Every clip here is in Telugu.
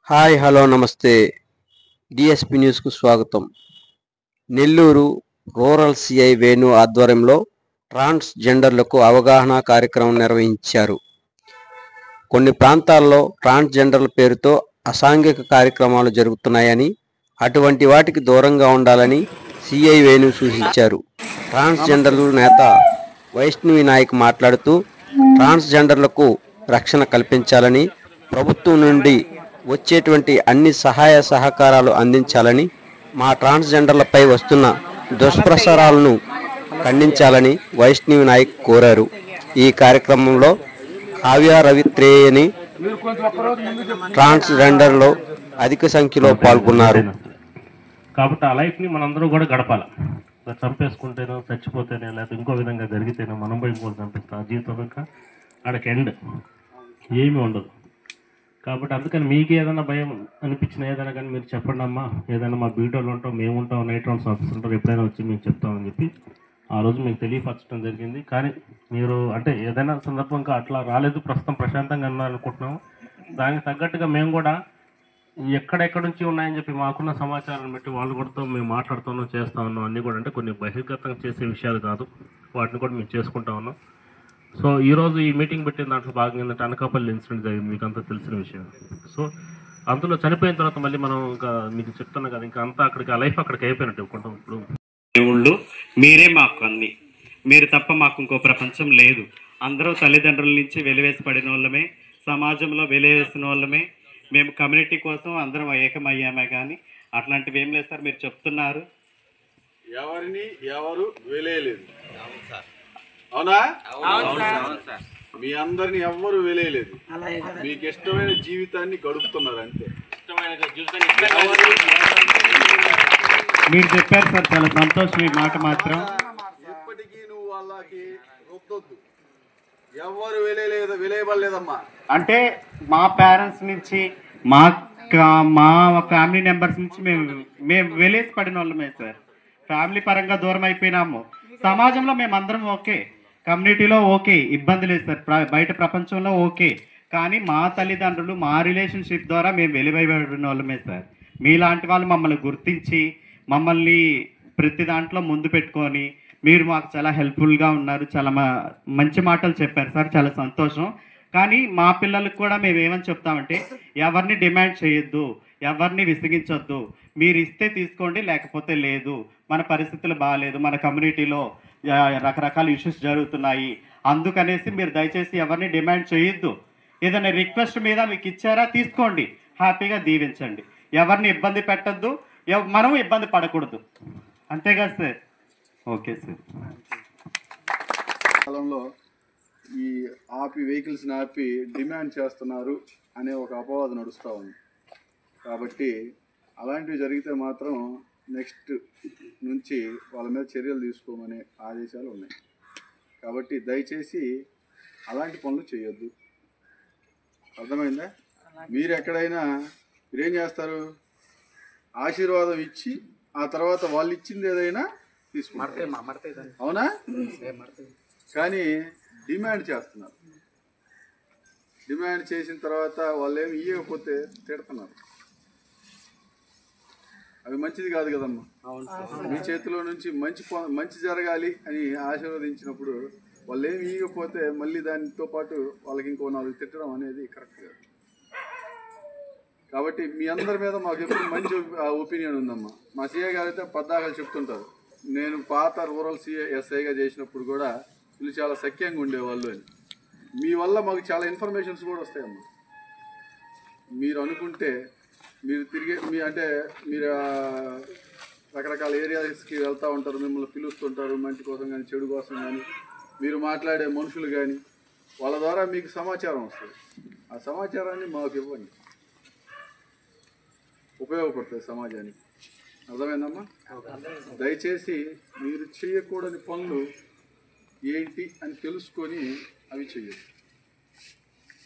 హాయ్ హలో నమస్తే డిఎస్పి న్యూస్కు స్వాగతం. నెల్లూరు రూరల్ సిఐ వేణు ఆధ్వర్యంలో ట్రాన్స్ జెండర్లకు అవగాహన కార్యక్రమం నిర్వహించారు. కొన్ని ప్రాంతాల్లో ట్రాన్స్ జెండర్ల పేరుతో అసాంఘిక కార్యక్రమాలు జరుగుతున్నాయని, అటువంటి వాటికి దూరంగా ఉండాలని సిఐ వేణు సూచించారు. ట్రాన్స్ జెండర్ల నేత వైష్ణవి నాయక్ మాట్లాడుతూ ట్రాన్స్ జెండర్లకు రక్షణ కల్పించాలని, ప్రభుత్వం నుండి వచ్చేటువంటి అన్ని సహాయ సహకారాలు అందించాలని, మా ట్రాన్స్జెండర్లపై వస్తున్న దుష్ప్రచారాలను ఖండించాలని వైష్ణవి నాయక్ కోరారు. ఈ కార్యక్రమంలో కావ్య రవిత్రేయని ట్రాన్స్జెండర్లు అధిక సంఖ్యలో పాల్గొన్నారు. కాబట్టి ఆ లైఫ్ని మనందరూ కూడా గడపాలి. చంపేసుకుంటేనో, చచ్చిపోతేనే, లేకపోతే ఇంకో విధంగా జరిగితేనో మనం పోయి కూడా చంపిస్తాం. ఆ జీవితం ఇంకా ఆడకి ఎండ్ ఏమీ ఉండదు. కాబట్టి అందుకని మీకు ఏదైనా భయం అనిపించిన ఏదైనా కానీ మీరు చెప్పండి అమ్మా, ఏదైనా మా బీటోళ్ళు ఉంటాం, మేము ఉంటాం, నైట్ రౌండ్స్ ఆఫీసర్ ఉంటారు, ఎప్పుడైనా వచ్చి మేము చెప్తామని చెప్పి ఆ రోజు మీకు తెలియపరచడం జరిగింది. కానీ మీరు అంటే ఏదైనా సందర్భంగా అట్లా రాలేదు, ప్రస్తుతం ప్రశాంతంగా ఉన్నారనుకుంటున్నాము. దానికి తగ్గట్టుగా మేము కూడా ఎక్కడెక్కడి నుంచి ఉన్నాయని చెప్పి మాకున్న సమాచారాన్ని బట్టి వాళ్ళు కూడా మేము మాట్లాడుతున్నాం, చేస్తా ఉన్నాం. అన్నీ కూడా అంటే కొన్ని బహిర్గతంగా చేసే విషయాలు కాదు, వాటిని కూడా మేము చేసుకుంటా ఉన్నాం. సో ఈరోజు ఈ మీటింగ్ పెట్టిన దాంట్లో భాగంగా ఏంటంటే అనకాపల్లి ఇన్సిడెంట్ జరిగింది, మీకు అంతా తెలిసిన విషయం. సో అందులో చనిపోయిన తర్వాత మళ్ళీ మనం ఇంకా మీకు చెప్తున్నాం కదా, ఇంకా అంతా అక్కడికి ఆ లైఫ్ అక్కడికి అయిపోయినట్టు కొంటాం. ఇప్పుడు దేవుళ్ళు మీరే మాకు అన్ని, మీరు తప్ప మాకు ఇంకో ప్రపంచం లేదు. అందరూ తల్లిదండ్రుల నుంచి వెలివేసి పడిన వాళ్ళమే, సమాజంలో వెలివేసిన వాళ్ళమే. మేము కమ్యూనిటీ కోసం అందరం ఏకమయ్యామే, కానీ అట్లాంటివి ఏం లేదు సార్. మీరు చెప్తున్నారు ఎవరిని ఎవరు వెలేయలేదు, అవునా? మీ అందరిని ఎవ్వరు వెలేయలేదు, మీకు ఇష్టమైన జీవితాన్ని గడుపుతున్నారు అంతే. మీరు చెప్పారు సార్, చాలా సంతోషం ఈ మాట మాత్రం. ఎప్పటికీ నువ్వు వాళ్ళకి రుద్దొద్దు, ఎవరు వెలేయబడలేదమ్మా. అంటే మా పేరెంట్స్ నుంచి మా ఫ్యామిలీ మెంబర్స్ నుంచి మేము వెలేసి పడిన వాళ్ళమే సార్. ఫ్యామిలీ పరంగా దూరం అయిపోయినాము, సమాజంలో మేమందరం ఓకే, కమ్యూనిటీలో ఓకే, ఇబ్బంది లేదు సార్, బయట ప్రపంచంలో ఓకే. కానీ మా తల్లిదండ్రులు మా రిలేషన్షిప్ ద్వారా మేము వెలివైబడిన వాళ్ళమే సార్. మీలాంటి వాళ్ళు మమ్మల్ని గుర్తించి మమ్మల్ని ప్రతి దాంట్లో ముందు పెట్టుకొని మీరు మాకు చాలా హెల్ప్ఫుల్గా ఉన్నారు, చాలా మంచి మాటలు చెప్పారు సార్, చాలా సంతోషం. కానీ మా పిల్లలకు కూడా మేము ఏమని చెప్తామంటే, ఎవరిని డిమాండ్ చేయొద్దు, ఎవరిని విసిగించొద్దు, మీరు ఇస్తే తీసుకోండి, లేకపోతే లేదు. మన పరిస్థితులు బాగాలేదు, మన కమ్యూనిటీలో రకరకాల ఇష్యూస్ జరుగుతున్నాయి, అందుకనేసి మీరు దయచేసి ఎవరిని డిమాండ్ చేయొద్దు. ఏదైనా రిక్వెస్ట్ మీద మీకు ఇచ్చారా, తీసుకోండి, హ్యాపీగా దీవించండి, ఎవరిని ఇబ్బంది పెట్టద్దు, మనం ఇబ్బంది పడకూడదు, అంతేగా సార్? Okay sir. కాలంలో ఈ వెహికల్స్ని ఆపి డిమాండ్ చేస్తున్నారు అనే ఒక అపవాదం నడుస్తూ ఉంది. కాబట్టి అలాంటివి జరిగితే మాత్రం నెక్స్ట్ నుంచి వాళ్ళ మీద చర్యలు తీసుకోమనే ఆదేశాలు ఉన్నాయి. కాబట్టి దయచేసి అలాంటి పనులు చేయొద్దు, అర్థమైందా? మీరు ఎక్కడైనా మీరేం చేస్తారు, ఆశీర్వాదం ఇచ్చి ఆ తర్వాత వాళ్ళు ఇచ్చింది ఏదైనా తీసుకుంటారు, అవునా? కానీ డిమాండ్ చేస్తున్నారు, డిమాండ్ చేసిన తర్వాత వాళ్ళు ఏమి ఇవ్వకపోతే తిడుతున్నారు. అవి మంచిది కాదు కదమ్మా. మీ చేతిలో నుంచి మంచి జరగాలి అని ఆశీర్వదించినప్పుడు వాళ్ళు ఏమి ఇవ్వకపోతే మళ్ళీ దానితో పాటు వాళ్ళకి ఇంకో 4 తిట్టడం అనేది కరెక్ట్ కాదు. కాబట్టి మీ అందరి మీద మాకు ఎప్పుడు మంచి ఒపీనియన్ ఉందమ్మా. మా సీఏ గారు అయితే పద్దాకలు చెప్తుంటారు, నేను పాత రూరల్ ఎస్ఐగా చేసినప్పుడు కూడా వీళ్ళు చాలా సఖ్యంగా ఉండేవాళ్ళు అని. మీ వల్ల మాకు చాలా ఇన్ఫర్మేషన్స్ కూడా వస్తాయమ్మా. మీరు అనుకుంటే మీరు మీరు రకరకాల ఏరియాస్కి వెళ్తూ ఉంటారు, మిమ్మల్ని పిలుస్తుంటారు మంచి కోసం కానీ చెడు కోసం కానీ, మీరు మాట్లాడే మనుషులు కానీ, వాళ్ళ ద్వారా మీకు సమాచారం వస్తుంది. ఆ సమాచారాన్ని మాకు ఇవ్వండి, ఉపయోగపడుతుంది సమాజానికి, అర్థమైందమ్మా? దయచేసి మీరు చేయకూడని పనులు ఏంటి అని తెలుసుకొని అవి చెయ్యదు.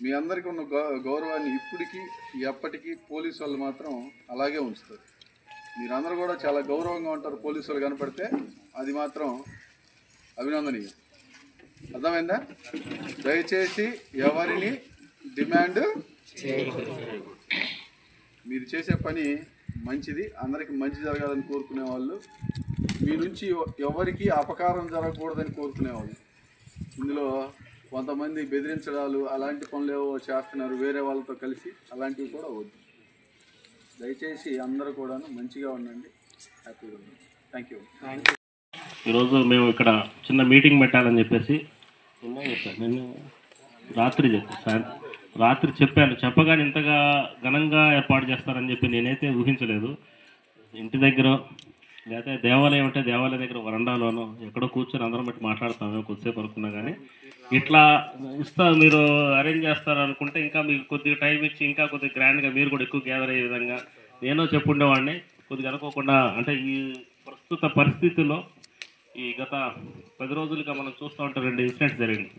మీ అందరికీ ఉన్న గౌరవాన్ని ఇప్పటికీ ఎప్పటికీ పోలీసు వాళ్ళు మాత్రం అలాగే ఉంచుతారు. మీరందరూ కూడా చాలా గౌరవంగా ఉంటారు, పోలీసు వాళ్ళు కనపడితే అది మాత్రం అభినందనీయం, అర్థమైందా? దయచేసి ఎవరిని డిమాండ్ మీరు చేసే పని మంచిది, అందరికి మంచి జరగాలని కోరుకునే వాళ్ళు, మీ నుంచి ఎవరికి అపకారం జరగకూడదని కోరుకునేవాళ్ళు. ఇందులో కొంతమంది బెదిరించడాలు అలాంటి పనులు ఏవో చేస్తున్నారు వేరే వాళ్ళతో కలిసి, అలాంటివి కూడా వద్దు. దయచేసి అందరూ కూడా మంచిగా ఉండండి, హ్యాపీగా ఉండండి. Thank you. ఈరోజు మేము ఇక్కడ చిన్న మీటింగ్ పెట్టాలని చెప్పేసి నేను రాత్రి చెప్పాను. చెప్పగానే ఇంతగా ఘనంగా ఏర్పాటు చేస్తారని చెప్పి నేనైతే ఊహించలేదు. ఇంటి దగ్గర లేకపోతే దేవాలయం అంటే దేవాలయం దగ్గర వరండాలోనో ఎక్కడో కూర్చొని అందరం బట్టి మాట్లాడతాము కొద్దిసేపు అనుకున్నా, కానీ ఇట్లా మీరు అరేంజ్ చేస్తారు అనుకుంటే ఇంకా మీకు కొద్దిగా టైం ఇచ్చి ఇంకా కొద్దిగా గ్రాండ్గా మీరు కూడా ఎక్కువ గ్యాదర్ అయ్యే విధంగా నేను చెప్పుండేవాడిని. కొద్దిగా అనుకోకుండా అంటే ఈ ప్రస్తుత పరిస్థితుల్లో ఈ గత 10 రోజులుగా మనం చూస్తూ ఉంటే 2 ఇన్సిడెంట్స్ జరిగింది.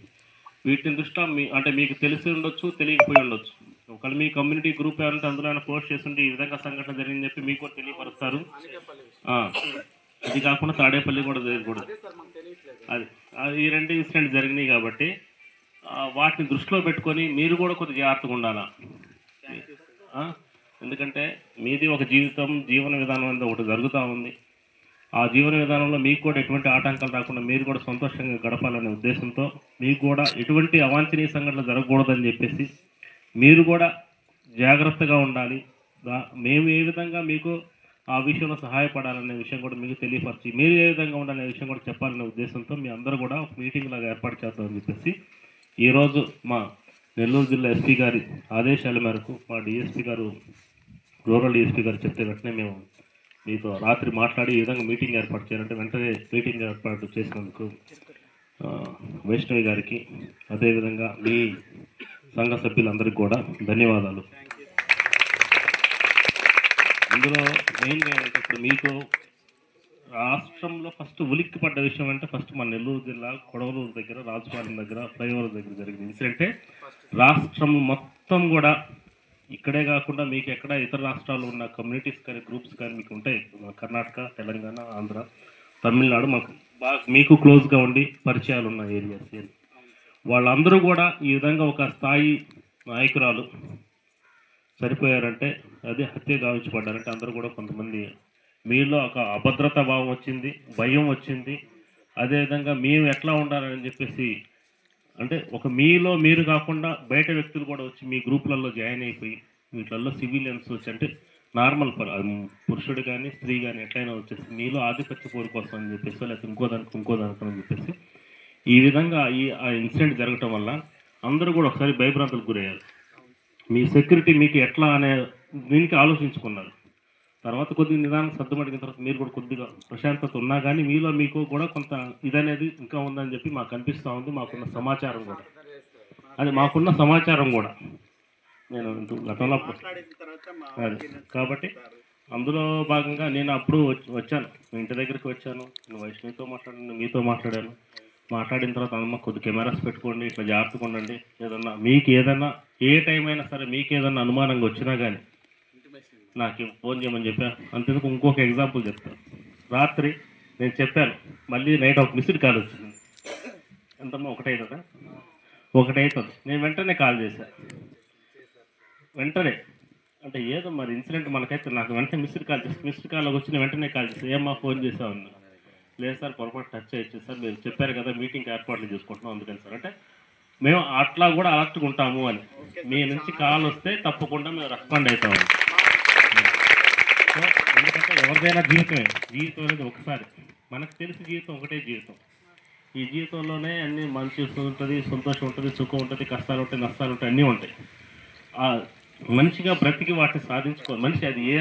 వీటిని దృష్ట్యా అంటే మీకు తెలిసి ఉండొచ్చు, తెలియకపోయి ఉండొచ్చు. ఒకవేళ మీ కమ్యూనిటీ గ్రూప్ ఏమంటే అందులో పోస్ట్ చేస్తుంటే ఈ విధంగా సంఘటన జరిగిందని చెప్పి మీకు కూడా తెలియపరుస్తారు. ఇది కాకుండా తాడేపల్లి కూడా జరగకూడదు. అది ఈ 2 ఇన్సిడెంట్స్ జరిగినాయి కాబట్టి వాటిని దృష్టిలో పెట్టుకొని మీరు కూడా కొద్దిగా జాగ్రత్తగా ఉండాలా. ఎందుకంటే మీది ఒక జీవన విధానం అనేది ఒకటి జరుగుతూ ఉంది. ఆ జీవన విధానంలో మీకు కూడా ఎటువంటి ఆటంకాలు రాకుండా మీరు కూడా సంతోషంగా గడపాలనే ఉద్దేశంతో మీకు కూడా ఎటువంటి అవాంఛనీయ సంఘటనలు జరగకూడదని చెప్పేసి మీరు కూడా జాగ్రత్తగా ఉండాలి. మేము ఏ విధంగా మీకు ఆ విషయంలో సహాయపడాలనే విషయం కూడా మీకు తెలియపరిచి మీరు ఏ విధంగా ఉండాలనే విషయం కూడా చెప్పాలనే ఉద్దేశంతో మీ అందరూ కూడా ఒక మీటింగ్ లాగా ఏర్పాటు చేద్దామని చెప్పేసి ఈరోజు మా నెల్లూరు జిల్లా ఎస్పీ గారి ఆదేశాల మేరకు మా డిఎస్పీ గారు, రూరల్ డిఎస్పీ గారు చెప్తే వెంటనే మేము మీతో రాత్రి మాట్లాడి ఈ విధంగా మీటింగ్ ఏర్పాటు చేయాలంటే వెంటనే మీటింగ్ ఏర్పాటు చేసినందుకు వైష్ణవి గారికి, అదేవిధంగా మీ సంఘ సభ్యులందరికీ కూడా ధన్యవాదాలు. ఇందులో మెయిన్గా ఏంటంటే ఇప్పుడు మీకు రాష్ట్రంలో ఫస్ట్ ఉలిక్కి పడ్డ విషయం అంటే ఫస్ట్ మన నెల్లూరు జిల్లా కొడవలూరు దగ్గర, రాజపాలెం దగ్గర, ఫ్లైఓవర్ దగ్గర జరిగిన ఇన్సిడెంటే రాష్ట్రం మొత్తం కూడా ఇక్కడే కాకుండా మీకు ఎక్కడ ఇతర రాష్ట్రాల్లో ఉన్న కమ్యూనిటీస్ కానీ గ్రూప్స్ కానీ మీకు ఉంటాయి. కర్ణాటక, తెలంగాణ, ఆంధ్ర, తమిళనాడు మాకు బాగా మీకు క్లోజ్గా ఉండి పరిచయాలు ఉన్న ఏరియాస్. వాళ్ళందరూ కూడా ఈ విధంగా ఒక స్థాయి నాయకురాలు సరిపోయారంటే అది హత్య గావించబడ్డారంటే అందరూ కూడా కొంతమంది మీలో ఒక అభద్రతా భావం వచ్చింది, భయం వచ్చింది. అదేవిధంగా మేము ఎట్లా ఉండాలని చెప్పేసి అంటే ఒక మీలో మీరు కాకుండా బయట వ్యక్తులు కూడా వచ్చి మీ గ్రూపులలో జాయిన్ అయిపోయి వీటిల్లో సివిలియన్స్ వచ్చి అంటే నార్మల్ పురుషుడు కానీ స్త్రీ కానీ ఎట్లయినా వచ్చేసి మీలో ఆధిపత్య పోరు కోసం అని చెప్పేసి లేకపోతే ఇంకోదానికి అని చెప్పేసి ఈ విధంగా ఆ ఇన్సిడెంట్ జరగటం వల్ల అందరూ కూడా ఒకసారి భయభ్రాంతులకు గురయ్యారు. మీ సెక్యూరిటీ మీకు ఎట్లా అనే దీనికి ఆలోచించుకున్నారు. తర్వాత కొద్దిగా నిదానం సర్దుమడిగిన తర్వాత మీరు కూడా కొద్దిగా ప్రశాంతత ఉన్నా కానీ మీలో మీకు కూడా కొంత ఇదనేది ఇంకా ఉందని చెప్పి మాకు అనిపిస్తూ ఉంది. మాకున్న సమాచారం కూడా నేను గతంలో కాబట్టి అందులో భాగంగా నేను అప్పుడు వచ్చాను, ఇంటి దగ్గరికి వచ్చాను, నేను వైష్ణవితో మాట్లాడాను, మీతో మాట్లాడిన తర్వాత అమ్మ కొద్ది కెమెరాస్ పెట్టుకోండి, ఇట్లా జాగ్రత్తగా ఉండండి, ఏదన్నా మీకు ఏదన్నా ఏ టైం అయినా సరే మీకు ఏదన్నా అనుమానంగా వచ్చినా కానీ నాకు ఫోన్ చేయమని చెప్పాను. అంతేందుకు ఇంకొక ఎగ్జాంపుల్ చెప్తాను. రాత్రి నేను చెప్పాను, మళ్ళీ నైట్ ఒక మిస్డ్ కాల్ వచ్చింది. ఎంతమ్మా 1 అవుతుంది. నేను వెంటనే కాల్ చేశాను. వెంటనే అంటే ఏదో మరి ఇన్సిడెంట్ మనకైతే నాకు వెంటనే మిస్డ్ కాల్ వచ్చిన వెంటనే కాల్ చేశాను. ఏమ్మా ఫోన్ చేసావు? లేదు సార్, పొరపాటు టచ్ అయ్యచ్చు సార్, మీరు చెప్పారు కదా మీటింగ్ ఏర్పాట్లు చేసుకుంటున్నాం అందుకని సార్. అంటే మేము అట్లా కూడా అలర్ట్గా ఉంటాము అని, మీ నుంచి కాల్ వస్తే తప్పకుండా మేము రెస్పాండ్ అవుతాము. సో ఎందుకంటే ఎవరిదైనా జీవితం అనేది ఒకసారి, మనకు తెలిసి జీవితం ఒకటే జీవితం. ఈ జీవితంలోనే అన్ని మంచి ఉంటుంది, సంతోషం ఉంటుంది, సుఖం ఉంటుంది, కష్టాలు ఉంటాయి, నష్టాలు ఉంటాయి, అన్నీ ఉంటాయి. మనిషిగా బ్రతికి వాటిని సాధించుకో మనిషి అది ఏ